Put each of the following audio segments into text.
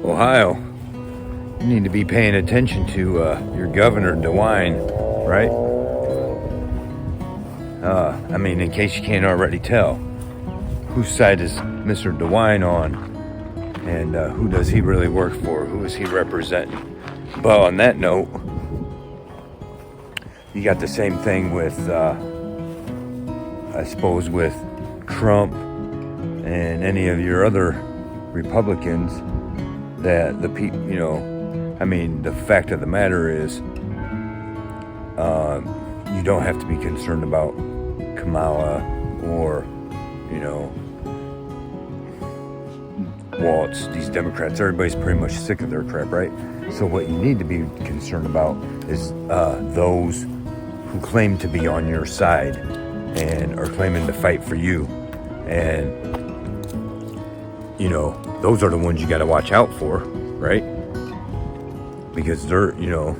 Ohio, you need to be paying attention to your governor, DeWine, right? In case you can't already tell, whose side is Mr. DeWine on, and who does he really work for? Who is he representing? But on that note, you got the same thing with, I suppose, with Trump and any of your other Republicans, that the people, the fact of the matter is, you don't have to be concerned about Kamala or, Waltz, these Democrats. Everybody's pretty much sick of their crap, right? So what you need to be concerned about is those who claim to be on your side and are claiming to fight for you. And, those are the ones you got to watch out for, right? Because they're, you're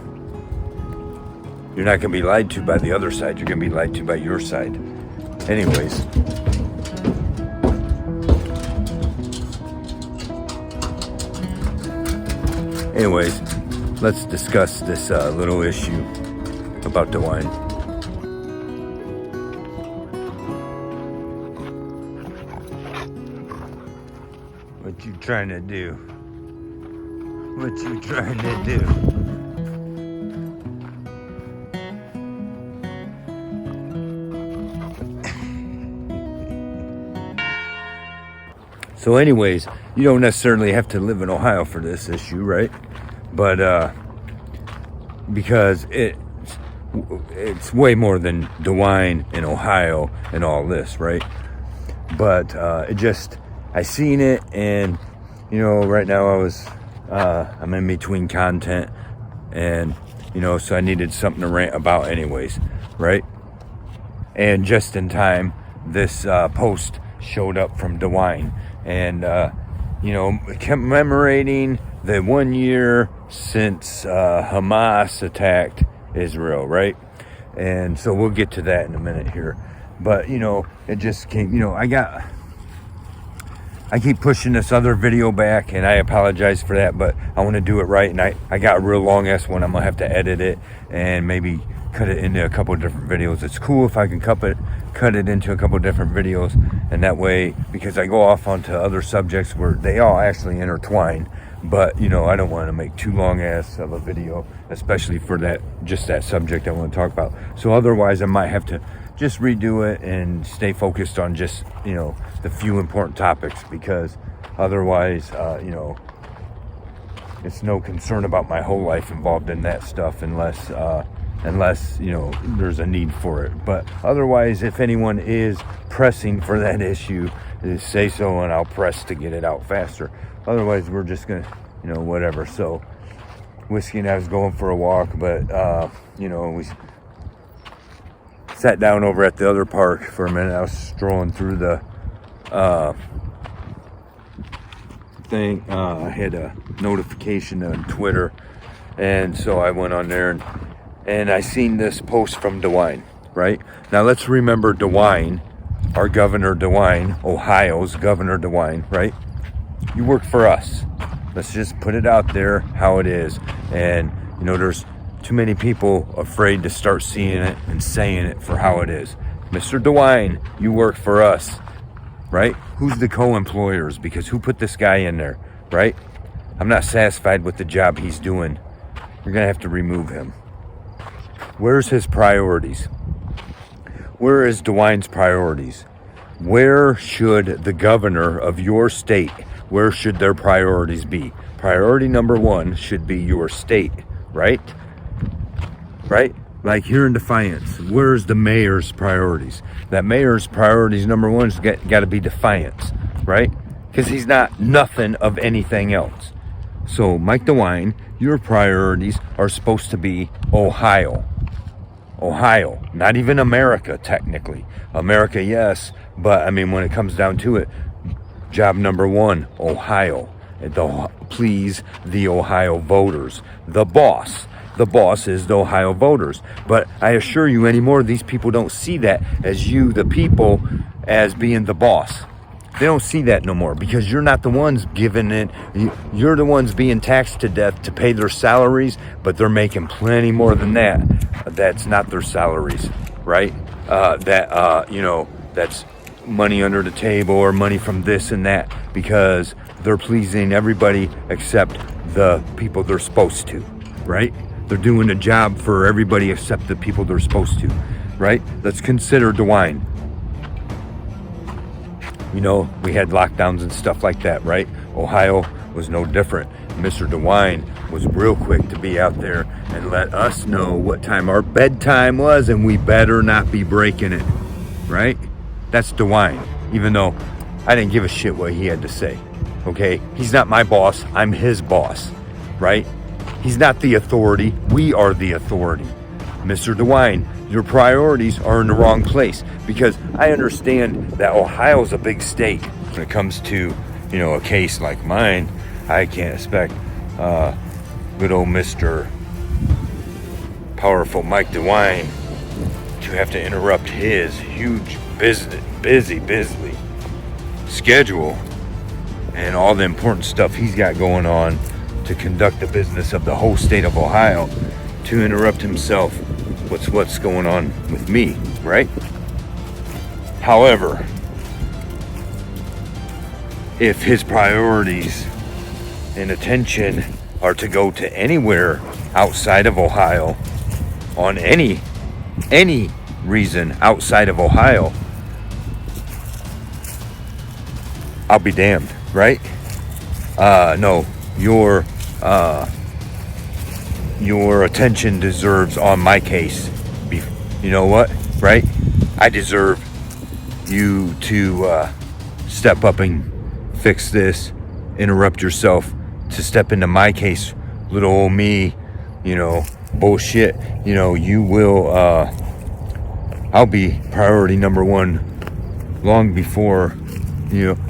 not going to be lied to by the other side. You're going to be lied to by your side. Anyways. Let's discuss this little issue about DeWine. What you trying to do? What you trying to do? So anyways, you don't necessarily have to live in Ohio for this issue, right? But because it's way more than DeWine in Ohio and all this, right? But I seen it, and right now I'm in between content, and so I needed something to rant about anyways, right? And just in time, this post showed up from DeWine, and commemorating the 1 year since Hamas attacked Israel, right? And so we'll get to that in a minute here. But it just came, I keep pushing this other video back, and I apologize for that, but I want to do it right. And I got a real long ass one. I'm gonna have to edit it and maybe cut it into a couple of different videos. It's cool if I can cut it into a couple of different videos, and that way, because I go off onto other subjects where they all actually intertwine. But I don't want to make too long ass of a video, especially for that subject I want to talk about. So otherwise, I might have to just redo it and stay focused on just the few important topics, because otherwise it's no concern about my whole life involved in that stuff unless there's a need for it. But otherwise, if anyone is pressing for that issue, say so, and I'll press to get it out faster. Otherwise, we're just gonna whatever. So Whiskey and I was going for a walk, but we sat down over at the other park for a minute. I was strolling through the thing. I had a notification on Twitter, and so I went on there, and I seen this post from DeWine. Right now, let's remember DeWine, our Governor DeWine, Ohio's Governor DeWine. Right, you work for us. Let's just put it out there how it is. And there's too many people afraid to start seeing it and saying it for how it is. Mr. DeWine, you work for us, right? Who's the co-employers? Because who put this guy in there, right? I'm not satisfied with the job he's doing. You're gonna have to remove him. Where's his priorities? Where is DeWine's priorities? Where should the governor of your state, where should their priorities be? Priority number one should be your state, right? Right? Like here in Defiance, where's the mayor's priorities? That mayor's priorities number one has got to be Defiance, right? Because he's not nothing of anything else. So Mike DeWine, your priorities are supposed to be Ohio. Ohio, not even America, technically. America, yes, but when it comes down to it, job number one, Ohio. Please the Ohio voters. The boss is the Ohio voters. But I assure you anymore, these people don't see that as you, the people, as being the boss. They don't see that no more because you're not the ones giving it. You're the ones being taxed to death to pay their salaries, but they're making plenty more than that. That's not their salaries, right? That's money under the table or money from this and that because they're pleasing everybody except the people they're supposed to, right? They're doing a job for everybody except the people they're supposed to, right? Let's consider DeWine. We had lockdowns and stuff like that, right? Ohio was no different. Mr. DeWine was real quick to be out there and let us know what time our bedtime was, and we better not be breaking it, right? That's DeWine, even though I didn't give a shit what he had to say, okay? He's not my boss. I'm his boss, right? He's not the authority. We are the authority. Mr. DeWine, your priorities are in the wrong place because I understand that Ohio's a big state. When it comes to, a case like mine, I can't expect good old Mr. Powerful Mike DeWine to have to interrupt his huge busy schedule and all the important stuff he's got going on to conduct the business of the whole state of Ohio to interrupt himself. What's going on with me, right? However, if his priorities and attention are to go to anywhere outside of Ohio, on any reason outside of Ohio, I'll be damned, right? No, your attention deserves on my case. You know what, right? I deserve you to step up and fix this, interrupt yourself to step into my case. Little old me, bullshit. You will, I'll be priority number one long before,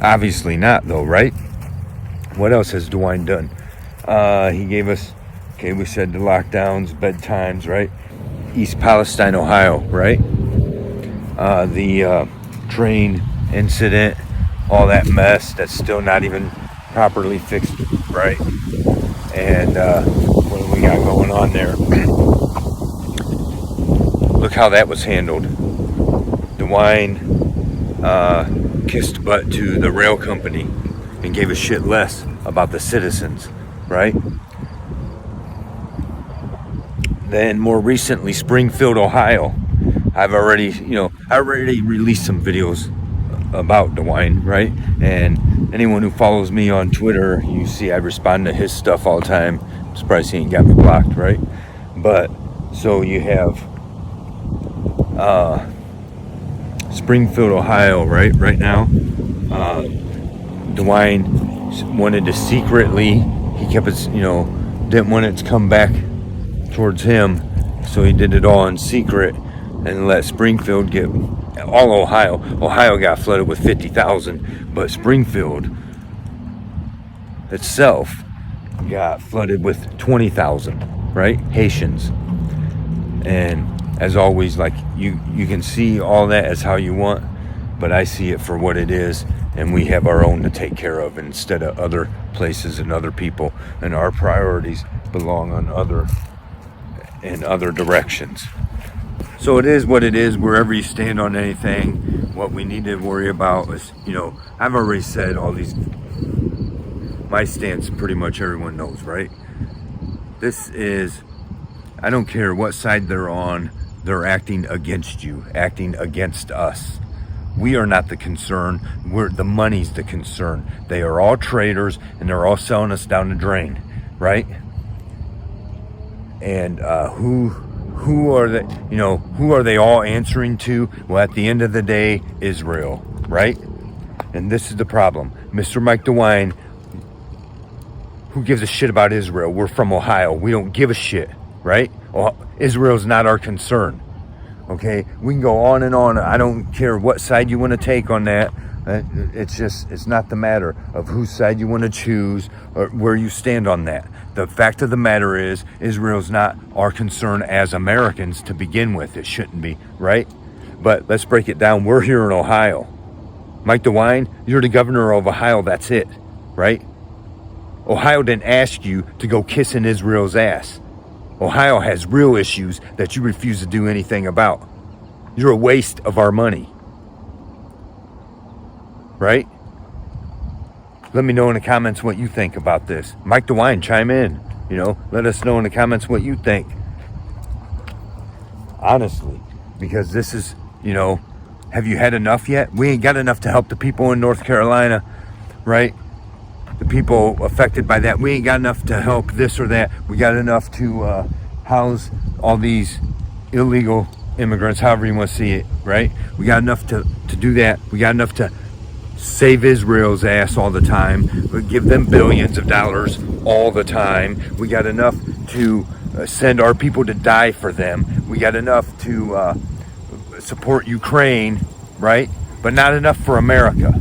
obviously not though, right? What else has DeWine done? He gave us, we said the lockdowns, bedtimes, right? East Palestine, Ohio, right? The train incident, all that mess that's still not even properly fixed, right? And what do we got going on there? Look how that was handled. DeWine kissed butt to the rail company and gave a shit less about the citizens, right? Then more recently, Springfield, Ohio. I've already, released some videos about DeWine, right? And anyone who follows me on Twitter, you see I respond to his stuff all the time. I'm surprised he ain't got me blocked, right? But so you have Springfield, Ohio, right now. DeWine wanted to secretly, he kept it, didn't want it to come back towards him, so he did it all in secret and let Springfield get all Ohio. Ohio got flooded with 50,000, but Springfield itself got flooded with 20,000, right? Haitians. And as always, like you can see all that as how you want, but I see it for what it is, and we have our own to take care of instead of other places and other people, and our priorities belong on in other directions. So it is what it is. Wherever you stand on anything, what we need to worry about is, I've already said all these, my stance pretty much everyone knows, right? This is, I don't care what side they're on, they're acting against you, acting against us. We are not the concern. The money's the concern. They are all traders and they're all selling us down the drain, right? And who are they? Who are they all answering to? Well, at the end of the day, Israel, right? And this is the problem, Mr. Mike DeWine. Who gives a shit about Israel? We're from Ohio. We don't give a shit, right? Well, Israel's not our concern. Okay, we can go on and on. I don't care what side you want to take on that. It's not the matter of whose side you want to choose or where you stand on that. The fact of the matter is, Israel's not our concern as Americans to begin with. It shouldn't be, right? But let's break it down. We're here in Ohio. Mike DeWine, you're the governor of Ohio, that's it, right? Ohio didn't ask you to go kissing Israel's ass. Ohio has real issues that you refuse to do anything about. You're a waste of our money, right? Let me know in the comments what you think about this. Mike DeWine, chime in. Let us know in the comments what you think. Honestly, because this is, have you had enough yet? We ain't got enough to help the people in North Carolina, right? The people affected by that. We ain't got enough to help this or that. We got enough to house all these illegal immigrants, however you want to see it, right? We got enough to do that. We got enough to save Israel's ass all the time. We give them billions of dollars all the time. We got enough to send our people to die for them. We got enough to support Ukraine, right? But not enough for America.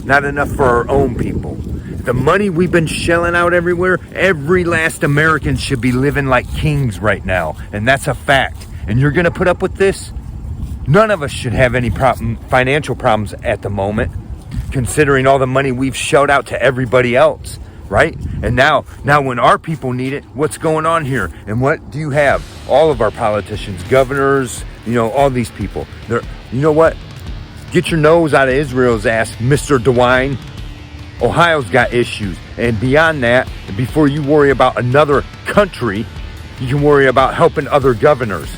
Not enough for our own people. The money we've been shelling out everywhere, every last American should be living like kings right now. And that's a fact. And you're going to put up with this? None of us should have any financial problems at the moment, considering all the money we've shelled out to everybody else, right? And now when our people need it, what's going on here? And what do you have? All of our politicians, governors, all these people. You know what? Get your nose out of Israel's ass, Mr. DeWine. Ohio's got issues. And beyond that, before you worry about another country, you can worry about helping other governors,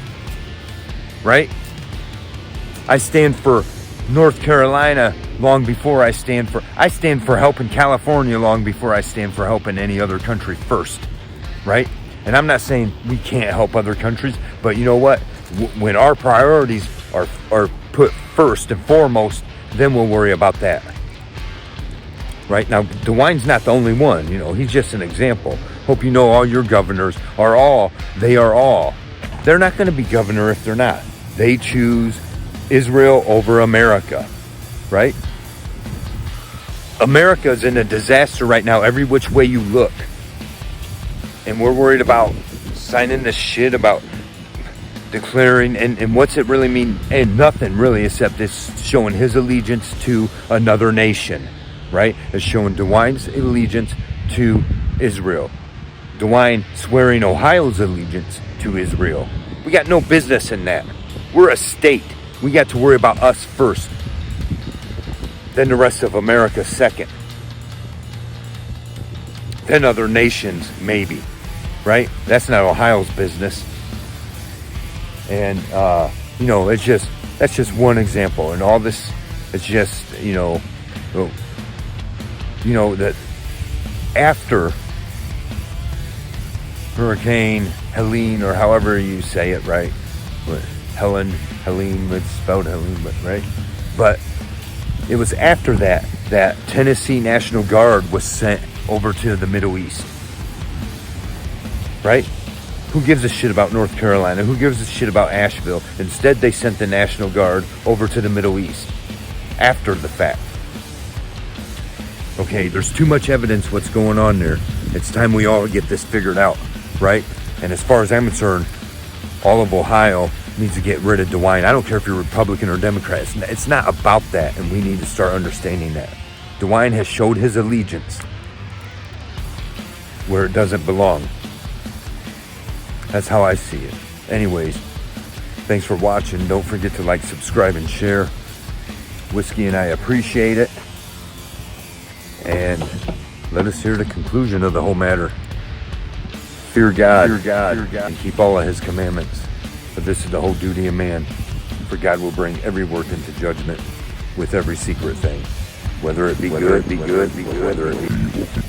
right? I stand for North Carolina long before I stand for helping California long before I stand for helping any other country first, right? And I'm not saying we can't help other countries, but you know what? When our priorities are put first and foremost, then we'll worry about that. Right now, DeWine's not the only one. He's just an example. Hope you know all your governors are all. They're not going to be governor if they're not. They choose Israel over America, right? America's in a disaster right now, every which way you look. And we're worried about signing this shit about declaring, and what's it really mean? And nothing really, except this showing his allegiance to another nation. Right? It's showing DeWine's allegiance to Israel. DeWine swearing Ohio's allegiance to Israel. We got no business in that. We're a state. We got to worry about us first. Then the rest of America second. Then other nations maybe. Right? That's not Ohio's business. And that's just one example. And all this is just, that after Hurricane Helene, or however you say it, right? Helene, it's spelled Helene, but right? But it was after that Tennessee National Guard was sent over to the Middle East, right? Who gives a shit about North Carolina? Who gives a shit about Asheville? Instead, they sent the National Guard over to the Middle East after the fact. Okay, there's too much evidence what's going on there. It's time we all get this figured out, right? And as far as I'm concerned, all of Ohio needs to get rid of DeWine. I don't care if you're Republican or Democrat. It's not about that, and we need to start understanding that. DeWine has showed his allegiance where it doesn't belong. That's how I see it. Anyways, thanks for watching. Don't forget to like, subscribe, and share. Whiskey and I appreciate it. And let us hear the conclusion of the whole matter. Fear God, and keep all of his commandments. For this is the whole duty of man. For God will bring every work into judgment with every secret thing, whether it be good, whether it be